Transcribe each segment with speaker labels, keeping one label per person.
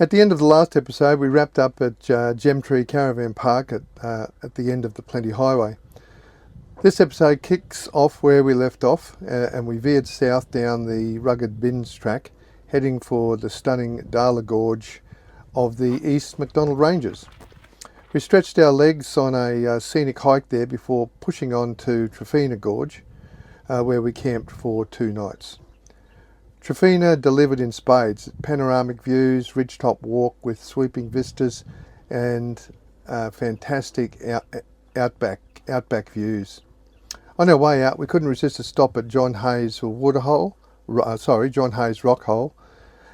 Speaker 1: At the end of the last episode, we wrapped up at Gemtree Caravan Park at the end of the Plenty Highway. This episode kicks off where we left off, and we veered south down the rugged Bins track, heading for the stunning Darla Gorge of the East McDonald Ranges. We stretched our legs on a scenic hike there before pushing on to Trafina Gorge, where we camped for 2 nights. Trafina delivered in spades: panoramic views, ridgetop walk with sweeping vistas, and fantastic outback views. On our way out, we couldn't resist a stop at John Hayes Rock Hole,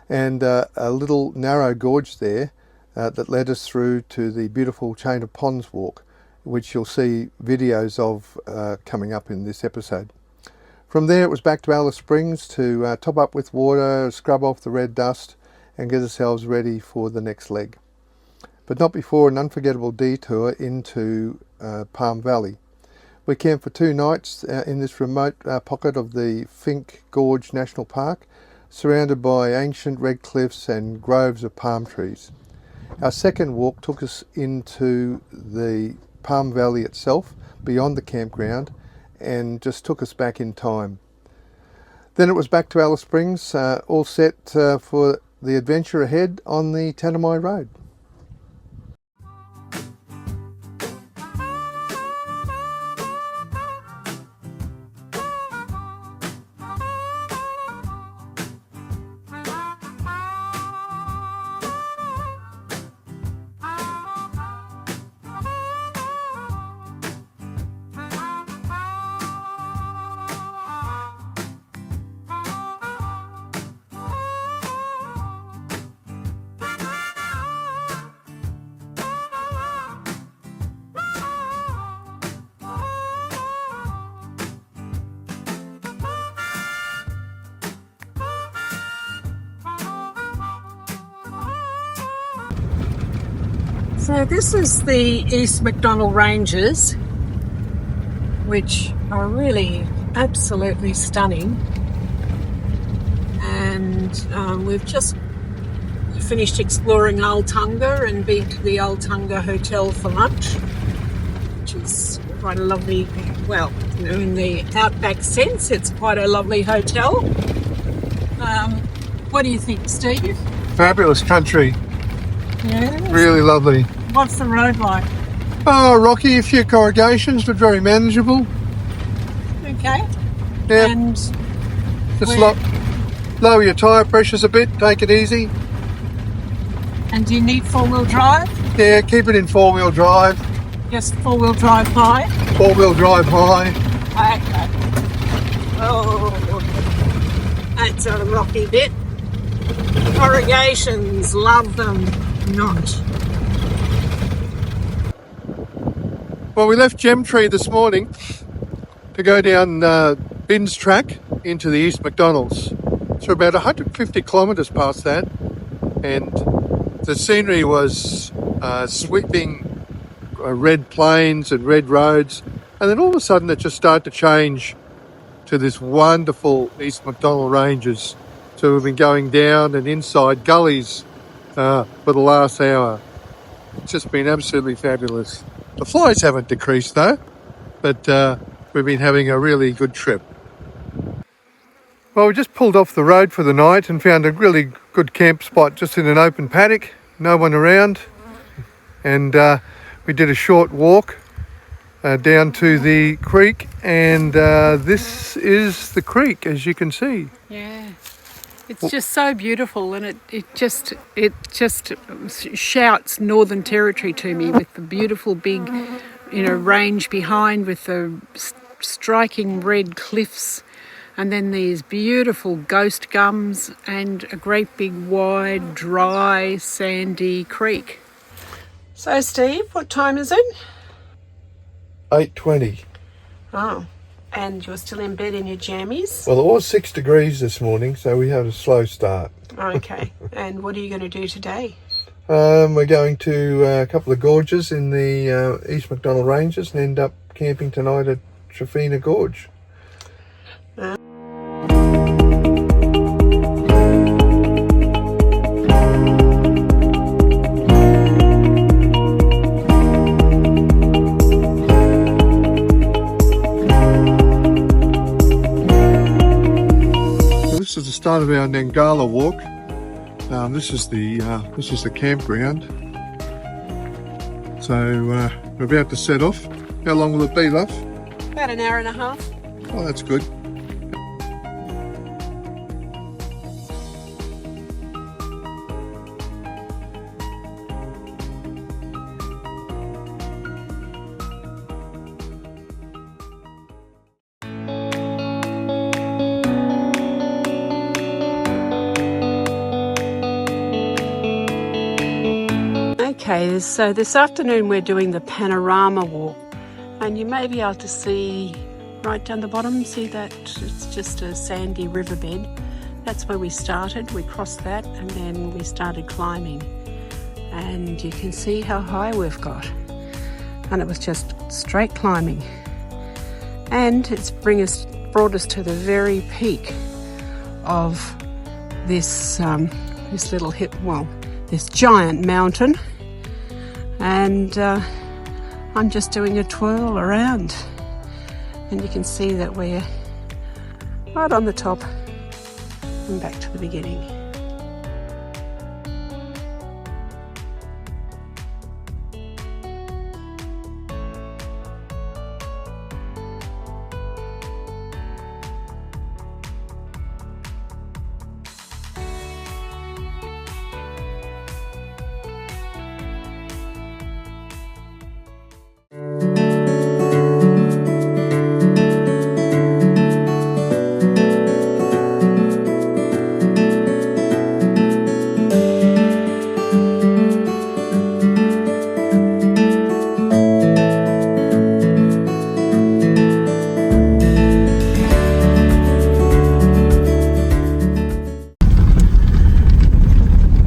Speaker 1: and a little narrow gorge there that led us through to the beautiful Chain of Ponds walk, which you'll see videos of coming up in this episode. From there it was back to Alice Springs to top up with water, scrub off the red dust and get ourselves ready for the next leg. But not before an unforgettable detour into Palm Valley. We camped for 2 nights in this remote pocket of the Fink Gorge National Park, surrounded by ancient red cliffs and groves of palm trees. Our second walk took us into the Palm Valley itself, beyond the campground, and just took us back in time. Then it was back to Alice Springs, all set for the adventure ahead on the Tanami Road.
Speaker 2: So this is the East McDonald Ranges, which are really absolutely stunning. And we've just finished exploring Altunga and been to the Altunga Hotel for lunch, which is quite a lovely, well, in the outback sense, it's quite a lovely hotel. What do you think, Steve?
Speaker 1: Fabulous country.
Speaker 2: Yeah.
Speaker 1: Really lovely.
Speaker 2: What's the road like?
Speaker 1: Oh, rocky, a few corrugations, but very manageable.
Speaker 2: Okay.
Speaker 1: Yeah.
Speaker 2: And
Speaker 1: Just lower your tyre pressures a bit, take it easy.
Speaker 2: do you need 4-wheel drive?
Speaker 1: Yeah, keep it in 4-wheel drive.
Speaker 2: Just 4-wheel drive high?
Speaker 1: 4-wheel drive high.
Speaker 2: Okay. Oh, that's a rocky bit. Corrugations, love them not.
Speaker 1: Well, we left Gemtree this morning to go down Bins track into the East McDonald's. So about 150 kilometres past that, and the scenery was sweeping red plains and red roads, and then all of a sudden it just started to change to this wonderful East McDonald Ranges. So we've been going down and inside gullies for the last hour. It's just been absolutely fabulous. The flies haven't decreased though, but we've been having a really good trip. Well, we just pulled off the road for the night and found a really good camp spot just in an open paddock, no one around. And we did a short walk down to the creek, and this is the creek, as you can see.
Speaker 2: Yeah. It's just so beautiful, and it just shouts Northern Territory to me, with the beautiful big, range behind, with the striking red cliffs, and then these beautiful ghost gums and a great big wide dry sandy creek. So Steve, what time is it?
Speaker 1: 8:20.
Speaker 2: Oh. And you're still in bed in your jammies?
Speaker 1: Well, it was 6 degrees this morning, so we had a slow start.
Speaker 2: Okay. And what are you going to do today?
Speaker 1: We're going to a couple of gorges in the East McDonald Ranges and end up camping tonight at Trafina Gorge. this is the start of our Nangala walk. This is the campground. So we're about to set off. How long will it be, love?
Speaker 2: About an hour and a half.
Speaker 1: Oh, that's good.
Speaker 2: Okay, so this afternoon we're doing the panorama walk, and you may be able to see right down the bottom, see that it's just a sandy riverbed. That's where we started. We crossed that and then we started climbing, and you can see how high we've got, and it was just straight climbing, and it's brought us to the very peak of this little this giant mountain. And I'm just doing a twirl around, and you can see that we're right on the top and back to the beginning.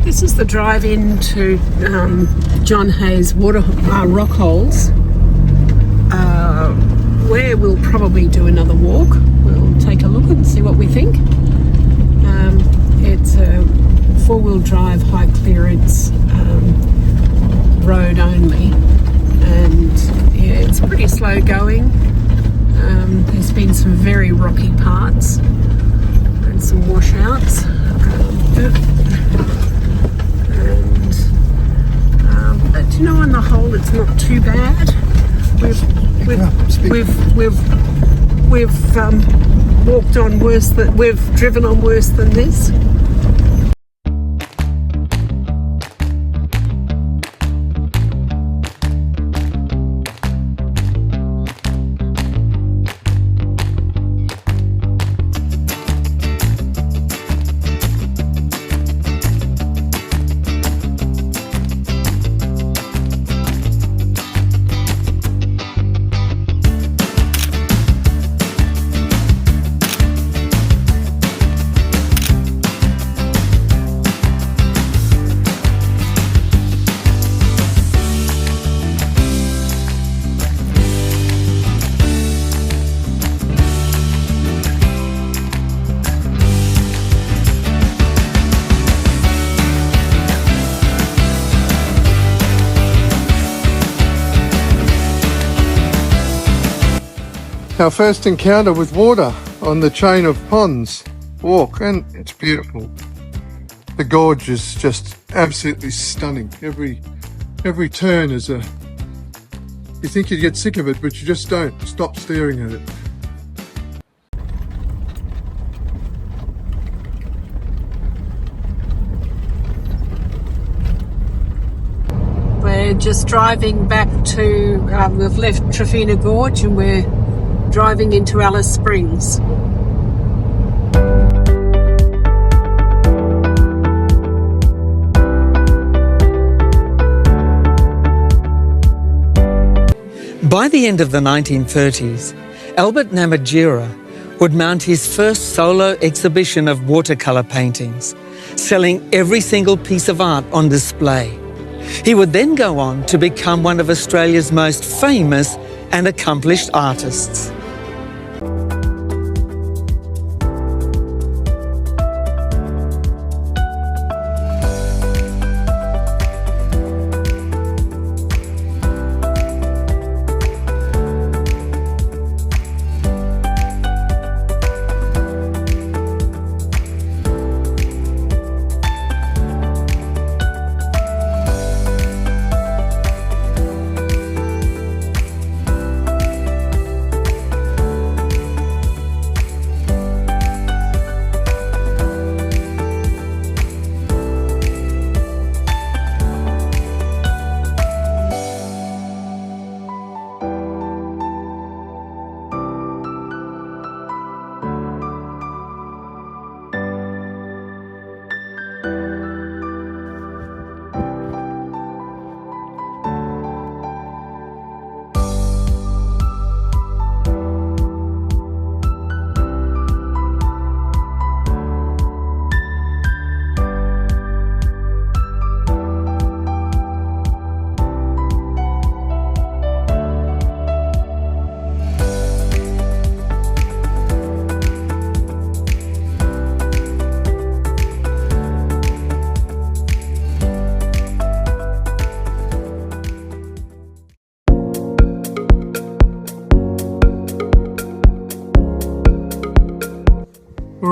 Speaker 2: This is the drive into John Hayes rock holes, where we'll probably do another walk. We'll take a look and see what we think. It's a four-wheel drive, high clearance road only, and yeah, it's pretty slow going. There's been some very rocky parts and some washouts. But you know, on the whole, it's not too bad. We've walked on worse than we've driven on worse than this.
Speaker 1: Our first encounter with water on the chain of ponds walk, and it's beautiful. The gorge is just absolutely stunning. Every turn is you think you'd get sick of it, but you just don't. Stop staring at it.
Speaker 2: We're just driving back to, we've left Trafina Gorge and we're driving into Alice Springs.
Speaker 3: By the end of the 1930s, Albert Namatjira would mount his first solo exhibition of watercolour paintings, selling every single piece of art on display. He would then go on to become one of Australia's most famous and accomplished artists.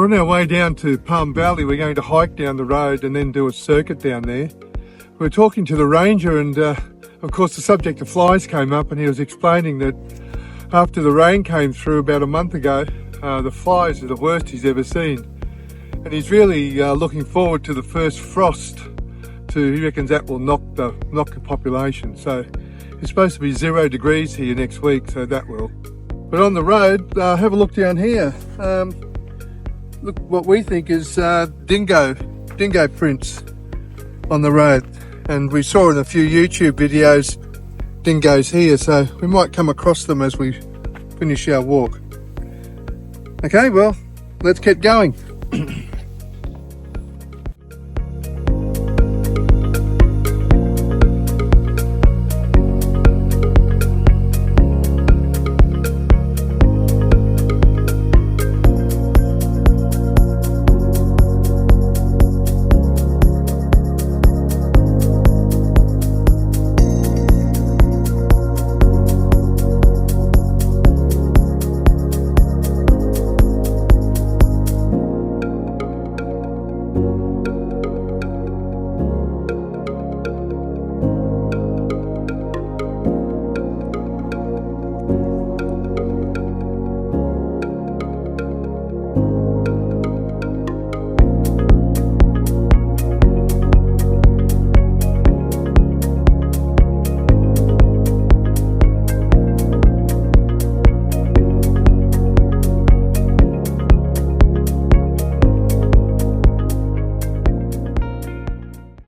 Speaker 1: We're on our way down to Palm Valley. We're going to hike down the road and then do a circuit down there. We were talking to the ranger, and of course the subject of flies came up, and he was explaining that after the rain came through about a month ago, the flies are the worst he's ever seen. And he's really looking forward to the first frost. He reckons that will knock the population. So it's supposed to be 0 degrees here next week, so that will. But on the road, have a look down here. Look what we think is dingo prints on the road. And we saw in a few YouTube videos dingoes here, so we might come across them as we finish our walk. Okay, well, let's keep going.